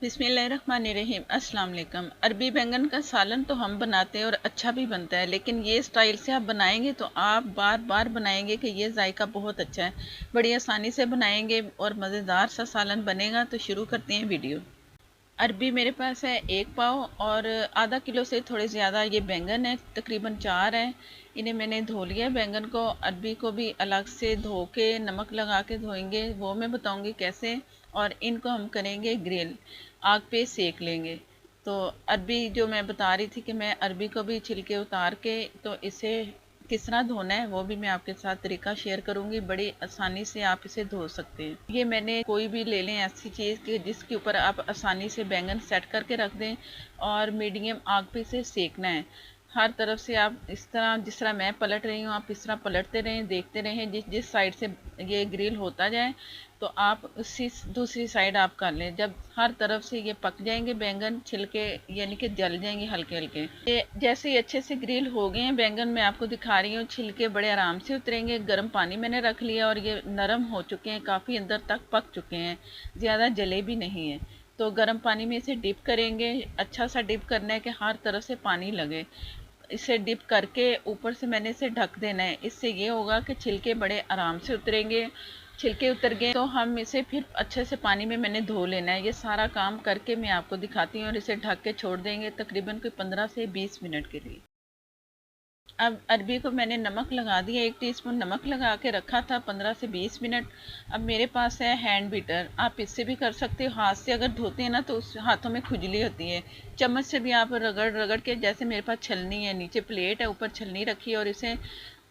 बिस्मिल्लाहिर्रहमानिर्रहीम। अस्सलाम वालेकुम। अरबी बैंगन का सालन तो हम बनाते हैं और अच्छा भी बनता है, लेकिन ये स्टाइल से आप बनाएंगे तो आप बार बार बनाएंगे कि ये जायका बहुत अच्छा है। बड़ी आसानी से बनाएंगे और मज़ेदार सा सालन बनेगा। तो शुरू करते हैं वीडियो। अरबी मेरे पास है 1 पाव और आधा किलो से थोड़े ज़्यादा ये बैंगन है, तकरीबन 4 है। इन्हें मैंने धो लिया है बैंगन को। अरबी को भी अलग से धो के नमक लगा के धोएंगे, वो मैं बताऊंगी कैसे। और इनको हम करेंगे ग्रिल, आग पे सेक लेंगे। तो अरबी जो मैं बता रही थी कि मैं अरबी को भी छिलके उतार के तो इसे किस तरह धोना है वो भी मैं आपके साथ तरीका शेयर करूंगी। बड़ी आसानी से आप इसे धो सकते हैं। ये मैंने कोई भी ले लें ऐसी चीज़ कि जिसके ऊपर आप आसानी से बैंगन सेट करके रख दें और मीडियम आग पे इसे सेकना है। हर तरफ से आप इस तरह, जिस तरह मैं पलट रही हूँ, आप इस तरह पलटते रहें, देखते रहें। जिस जिस साइड से ये ग्रिल होता जाए तो आप उसी दूसरी साइड आप कर लें। जब हर तरफ से ये पक जाएंगे बैंगन, छिलके यानी कि जल जाएंगे हल्के हल्के। ये जैसे ही अच्छे से ग्रिल हो गए हैं बैंगन, मैं आपको दिखा रही हूँ, छिलके बड़े आराम से उतरेंगे। गर्म पानी मैंने रख लिया और ये नरम हो चुके हैं, काफ़ी अंदर तक पक चुके हैं, ज़्यादा जले भी नहीं है। तो गर्म पानी में इसे डिप करेंगे। अच्छा सा डिप करना है कि हर तरफ से पानी लगे। इसे डिप करके ऊपर से मैंने इसे ढक देना है। इससे ये होगा कि छिलके बड़े आराम से उतरेंगे। छिलके उतर गए तो हम इसे फिर अच्छे से पानी में मैंने धो लेना है। ये सारा काम करके मैं आपको दिखाती हूँ और इसे ढक के छोड़ देंगे तकरीबन कोई 15 से 20 मिनट के लिए। अब अरबी को मैंने नमक लगा दिया, 1 टीस्पून नमक लगा के रखा था 15 से 20 मिनट। अब मेरे पास है हैंड बीटर, आप इससे भी कर सकते हो। हाथ से अगर धोते हैं ना तो उस हाथों में खुजली होती है। चम्मच से भी आप रगड़ रगड़ के, जैसे मेरे पास छलनी है, नीचे प्लेट है, ऊपर छलनी रखी है, और इसे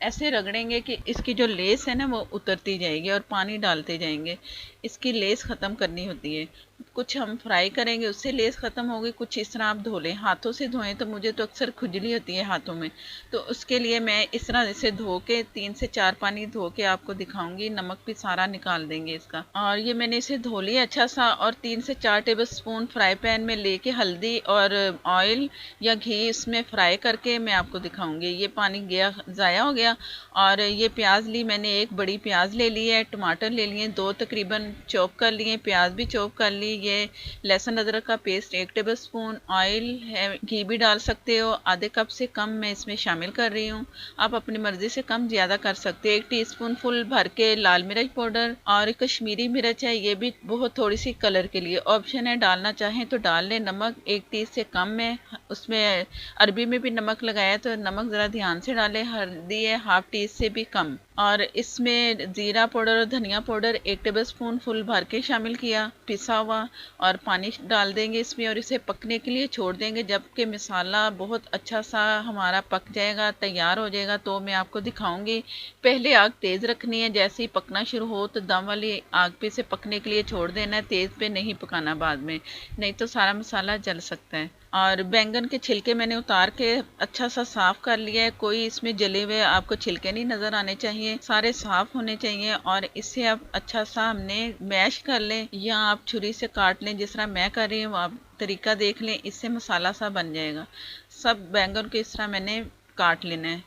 ऐसे रगड़ेंगे कि इसकी जो लेस है ना वो उतरती जाएगी और पानी डालते जाएंगे। इसकी लेस ख़त्म करनी होती है। कुछ हम फ्राई करेंगे उससे लेस ख़त्म होगी, कुछ इस तरह आप धो लें। हाथों से धोएं तो मुझे तो अक्सर खुजली होती है हाथों में, तो उसके लिए मैं इस तरह इसे धो के 3 से 4 पानी धो के आपको दिखाऊंगी। नमक भी सारा निकाल देंगे इसका। और ये मैंने इसे धो लिया अच्छा सा, और 3 से 4 टेबल स्पून फ्राई पैन में लेके हल्दी और ऑयल या घी इसमें फ्राई करके मैं आपको दिखाऊंगी। ये पानी गया, ज़ाया हो गया। और ये प्याज ली मैंने, एक बड़ी प्याज ले ली है, टमाटर ले लिए 2 तकरीबन चॉप कर लिए, प्याज भी चॉप कर ली। ये लहसुन अदरक का पेस्ट 1 टेबल स्पून, ऑयल है, घी भी डाल सकते हो। आधे कप से कम मैं इसमें शामिल कर रही हूँ, आप अपनी मर्जी से कम ज़्यादा कर सकते हो। 1 टीस्पून फुल भर के लाल मिर्च पाउडर, और कश्मीरी मिर्च है, ये भी बहुत थोड़ी सी कलर के लिए, ऑप्शन है, डालना चाहें तो डाल लें। नमक 1 टी से कम है, उसमें अरबी में भी नमक लगाया तो नमक ज़रा ध्यान से डालें। हल्दी है 1/2 टी से भी कम। और इसमें ज़ीरा पाउडर और धनिया पाउडर 1 टेबल स्पून फुल भर के शामिल किया, पिसा हुआ। और पानी डाल देंगे इसमें और इसे पकने के लिए छोड़ देंगे। जबकि मसाला बहुत अच्छा सा हमारा पक जाएगा, तैयार हो जाएगा, तो मैं आपको दिखाऊंगी। पहले आग तेज़ रखनी है, जैसे ही पकना शुरू हो तो दम वाली आग पे इसे पकने के लिए छोड़ देना है, तेज़ पे नहीं पकाना बाद में, नहीं तो सारा मसाला जल सकता है। और बैंगन के छिलके मैंने उतार के अच्छा सा साफ़ कर लिया है। कोई इसमें जले हुए आपको छिलके नहीं नज़र आने चाहिए, सारे साफ़ होने चाहिए। और इसे आप अच्छा सा हमने मैश कर लें या आप छुरी से काट लें, जिस तरह मैं कर रही हूँ आप तरीका देख लें, इससे मसाला सा बन जाएगा। सब बैंगन को इस तरह मैंने काट लेना है।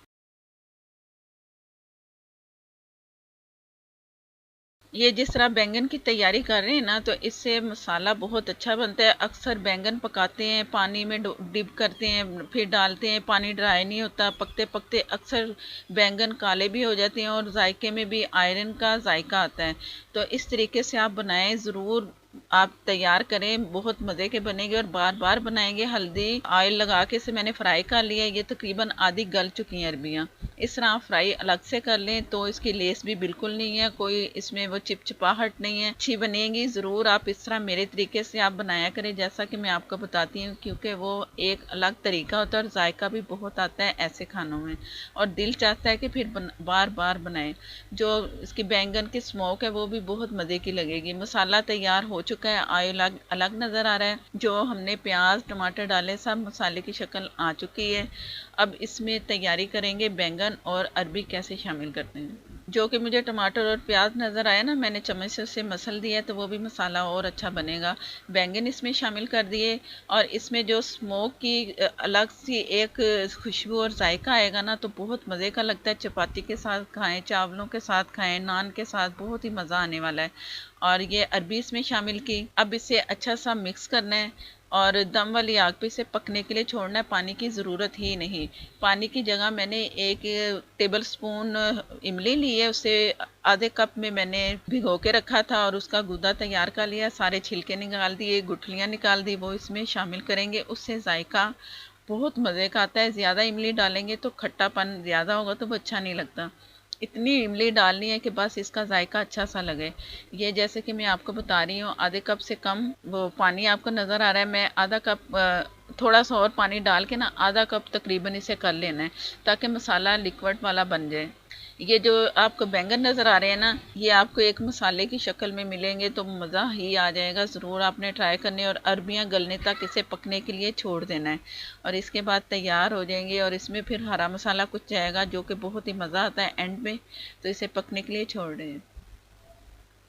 ये जिस तरह बैंगन की तैयारी कर रहे हैं ना, तो इससे मसाला बहुत अच्छा बनता है। अक्सर बैंगन पकाते हैं, पानी में डिप करते हैं, फिर डालते हैं, पानी ड्राई नहीं होता, पकते पकते अक्सर बैंगन काले भी हो जाते हैं और जायके में भी आयरन का जायका आता है। तो इस तरीके से आप बनाएं, ज़रूर आप तैयार करें, बहुत मज़े के बनेंगे और बार बार बनाएंगे। हल्दी ऑयल लगा के इसे मैंने फ्राई कर लिया, ये तकरीबन आधी गल चुकी हैं अरबियाँ। इस तरह आप फ्राई अलग से कर लें तो इसकी लेस भी बिल्कुल नहीं है, कोई इसमें वो चिपचिपाहट नहीं है, अच्छी बनेगी। ज़रूर आप इस तरह मेरे तरीके से आप बनाया करें, जैसा कि मैं आपको बताती हूँ, क्योंकि वो एक अलग तरीका होता है और जायका भी बहुत आता है ऐसे खानों में, और दिल चाहता है कि फिर बार बार बनाएं। जो इसकी बैंगन की स्मोक है वो भी बहुत मज़े की लगेगी। मसाला तैयार हो चुका है, ऑयल अलग अलग नज़र आ रहा है। जो हमने प्याज टमाटर डाले सब मसाले की शक्ल आ चुकी है। अब इसमें तैयारी करेंगे बैंगन और अरबी कैसे शामिल करते हैं। जो कि मुझे टमाटर और प्याज नज़र आया ना, मैंने चम्मच से उसे मसल दिया तो वो भी मसाला और अच्छा बनेगा। बैंगन इसमें शामिल कर दिए, और इसमें जो स्मोक की अलग सी एक खुशबू और जायका आएगा ना, तो बहुत मज़े का लगता है। चपाती के साथ खाएं, चावलों के साथ खाएं, नान के साथ, बहुत ही मज़ा आने वाला है। और ये अरबी इसमें शामिल की। अब इसे अच्छा सा मिक्स करना है और दम वाली आग पे इसे पकने के लिए छोड़ना है। पानी की ज़रूरत ही नहीं। पानी की जगह मैंने 1 टेबल स्पून इमली ली है, उसे आधे कप में मैंने भिगो के रखा था और उसका गूदा तैयार कर लिया। सारे छिलके निकाल दिए, गुठलियाँ निकाल दी, वो इसमें शामिल करेंगे। उससे जायका बहुत मज़े का आता है। ज़्यादा इमली डालेंगे तो खट्टापन ज़्यादा होगा तो वो अच्छा नहीं लगता। इतनी इमली डालनी है कि बस इसका जायका अच्छा सा लगे। ये जैसे कि मैं आपको बता रही हूँ, आधे कप से कम वो पानी आपको नज़र आ रहा है। मैं आधा कप थोड़ा सा और पानी डाल के ना आधा कप तकरीबन इसे कर लेना है ताकि मसाला लिक्विड वाला बन जाए। ये जो आपको बैंगन नज़र आ रहे हैं ना, ये आपको एक मसाले की शक्ल में मिलेंगे तो मज़ा ही आ जाएगा। ज़रूर आपने ट्राई करने और अरबियाँ गलने तक इसे पकने के लिए छोड़ देना है और इसके बाद तैयार हो जाएंगे। और इसमें फिर हरा मसाला कुछ जाएगा जो कि बहुत ही मज़ा आता है एंड में, तो इसे पकने के लिए छोड़ दें।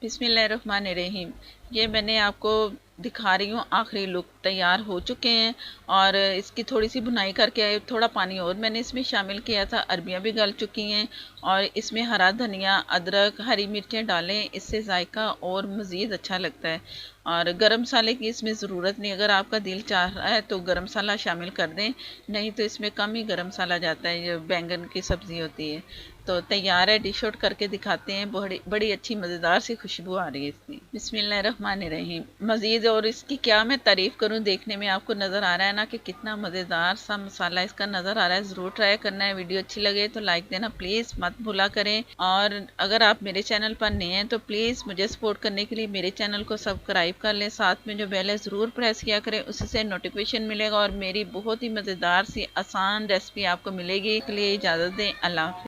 बिस्मिल्लाहिर्रहमानिर्रहीम। ये मैंने आपको दिखा रही हूँ आखिरी लुक, तैयार हो चुके हैं और इसकी थोड़ी सी भुनाई करके थोड़ा पानी और मैंने इसमें शामिल किया था। अरबियाँ भी गल चुकी हैं और इसमें हरा धनिया, अदरक, हरी मिर्चें डालें, इससे जायका और मज़ीद अच्छा लगता है। और गरम मसाले की इसमें ज़रूरत नहीं, अगर आपका दिल चाह रहा है तो गरम मसाला शामिल कर दें, नहीं तो इसमें कम ही गरम मसाला जाता है। ये बैंगन की सब्ज़ी होती है। तो तैयार है, डिश आउट करके दिखाते हैं। बड़ी बड़ी अच्छी मज़ेदार सी खुशबू आ रही है इसकी। बिस्मिल्लाहिर्रहमानिर्रहीम। मज़ीद और इसकी क्या मैं तारीफ़ करूं, देखने में आपको नज़र आ रहा है ना कि कितना मज़ेदार सा मसाला इसका नज़र आ रहा है। ज़रूर ट्राई करना है। वीडियो अच्छी लगे तो लाइक देना प्लीज़ मत भूला करें। और अगर आप मेरे चैनल पर नए हैं तो प्लीज़ मुझे सपोर्ट करने के लिए मेरे चैनल को सब्सक्राइब कर लें। साथ में जो बेल है ज़रूर प्रेस किया करें, उससे नोटिफिकेशन मिलेगा और मेरी बहुत ही मज़ेदार सी आसान रेसिपी आपको मिलेगी। इसके लिए इजाज़त दें। अल्लाह हाफ़िज़।